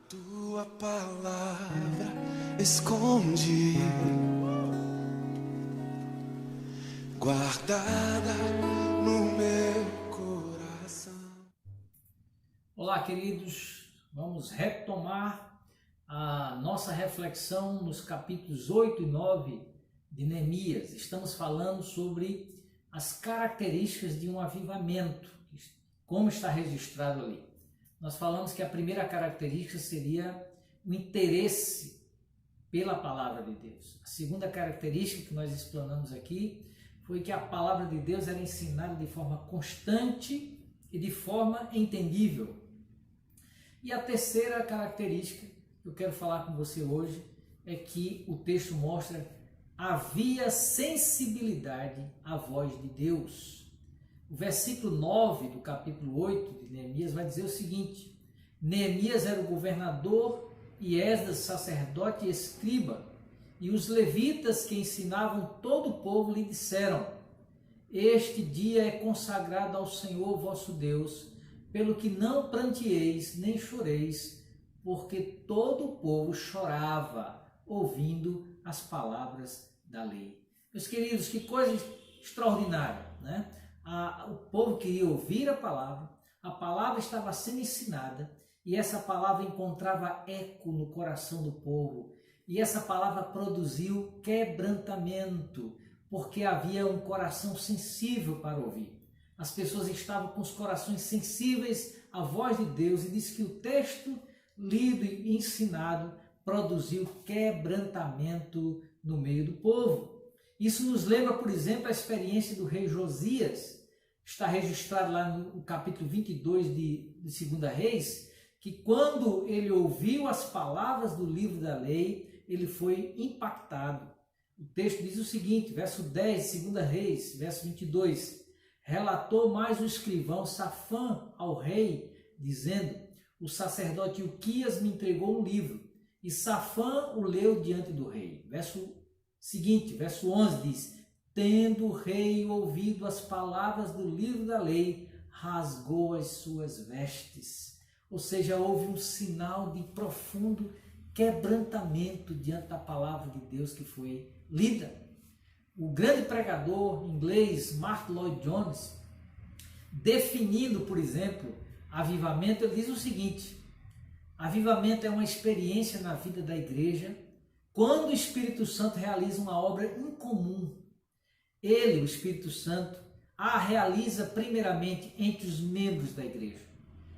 Tua palavra esconde, guardada no meu coração. Olá, queridos, vamos retomar a nossa reflexão nos capítulos 8 e 9 de Neemias. Estamos falando sobre as características de um avivamento, como está registrado ali. Nós falamos que a primeira característica seria o interesse pela palavra de Deus. A segunda característica que nós explanamos aqui foi que a palavra de Deus era ensinada de forma constante e de forma entendível. E a terceira característica que eu quero falar com você hoje é que o texto mostra havia sensibilidade à voz de Deus. O versículo 9 do capítulo 8 de Neemias vai dizer o seguinte: Neemias era o governador e Esdras sacerdote e escriba, e os levitas que ensinavam todo o povo lhe disseram: este dia é consagrado ao Senhor vosso Deus, pelo que não pranteeis nem choreis, porque todo o povo chorava ouvindo as palavras da lei. Meus queridos, que coisa extraordinária, né? O povo queria ouvir a palavra estava sendo ensinada e essa palavra encontrava eco no coração do povo e essa palavra produziu quebrantamento, porque havia um coração sensível para ouvir. As pessoas estavam com os corações sensíveis à voz de Deus e diz que o texto lido e ensinado produziu quebrantamento no meio do povo. Isso nos lembra, por exemplo, a experiência do rei Josias. Está registrado lá no capítulo 22 de 2 Reis, que quando ele ouviu as palavras do livro da lei, ele foi impactado. O texto diz o seguinte, verso 10 de 2 Reis, verso 22, relatou mais o escrivão Safã ao rei, dizendo: o sacerdote Ilquias me entregou um livro, e Safã o leu diante do rei. Verso seguinte, verso 11 diz: tendo o rei ouvido as palavras do livro da lei, rasgou as suas vestes. Ou seja, houve um sinal de profundo quebrantamento diante da palavra de Deus que foi lida. O grande pregador inglês Martyn Lloyd-Jones, definindo, por exemplo, avivamento, ele diz o seguinte: avivamento é uma experiência na vida da igreja quando o Espírito Santo realiza uma obra incomum. Ele, o Espírito Santo, a realiza primeiramente entre os membros da igreja.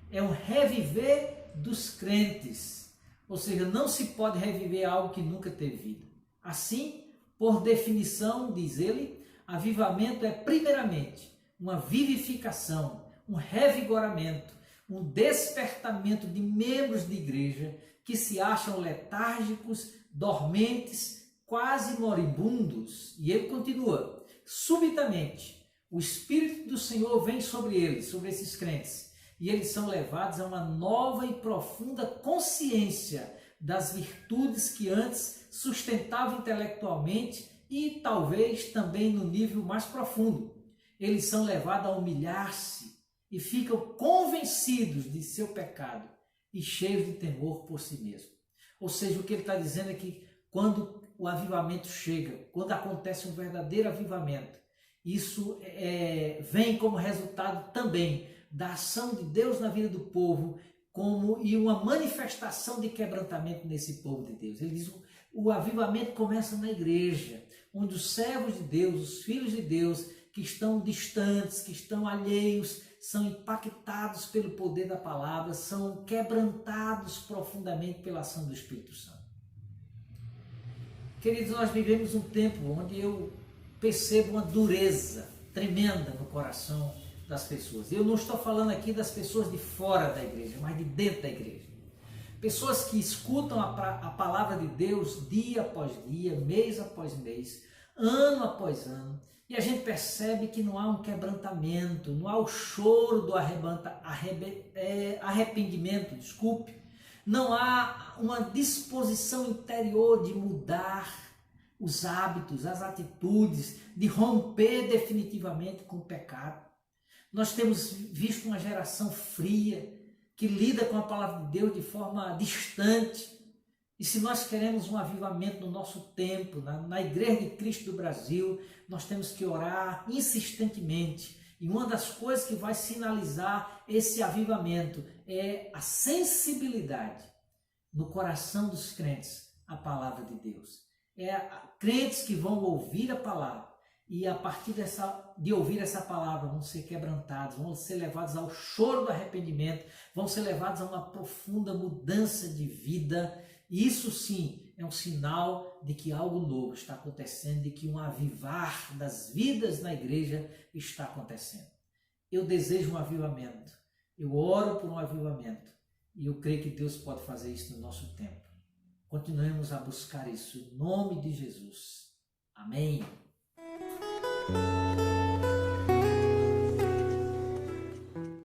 É um reviver dos crentes, ou seja, não se pode reviver algo que nunca teve vida. Assim, por definição, diz ele, avivamento é primeiramente uma vivificação, um revigoramento, um despertamento de membros de igreja que se acham letárgicos, dormentes, quase moribundos. E ele continua: subitamente, o Espírito do Senhor vem sobre eles, sobre esses crentes, e eles são levados a uma nova e profunda consciência das virtudes que antes sustentavam intelectualmente e talvez também no nível mais profundo. Eles são levados a humilhar-se e ficam convencidos de seu pecado e cheios de temor por si mesmo. Ou seja, o que ele está dizendo é que quando o avivamento chega, quando acontece um verdadeiro avivamento, isso vem como resultado também da ação de Deus na vida do povo, e uma manifestação de quebrantamento nesse povo de Deus. Ele diz: o avivamento começa na igreja, onde os servos de Deus, os filhos de Deus, que estão distantes, que estão alheios, são impactados pelo poder da palavra, são quebrantados profundamente pela ação do Espírito Santo. Queridos, nós vivemos um tempo onde eu percebo uma dureza tremenda no coração das pessoas. Eu não estou falando aqui das pessoas de fora da igreja, mas de dentro da igreja. Pessoas que escutam a palavra de Deus dia após dia, mês após mês, ano após ano, e a gente percebe que não há um quebrantamento, não há o choro do arrependimento, não há uma disposição interior de mudar os hábitos, as atitudes, de romper definitivamente com o pecado. Nós temos visto uma geração fria, que lida com a palavra de Deus de forma distante. E se nós queremos um avivamento no nosso tempo, na Igreja de Cristo do Brasil, nós temos que orar insistentemente. E uma das coisas que vai sinalizar esse avivamento é a sensibilidade no coração dos crentes à palavra de Deus. Crentes que vão ouvir a palavra e a partir de ouvir essa palavra vão ser quebrantados, vão ser levados ao choro do arrependimento, vão ser levados a uma profunda mudança de vida. E isso sim é um sinal de que algo novo está acontecendo, de que um avivar das vidas na igreja está acontecendo. Eu desejo um avivamento, eu oro por um avivamento e eu creio que Deus pode fazer isso no nosso tempo. Continuemos a buscar isso em nome de Jesus. Amém.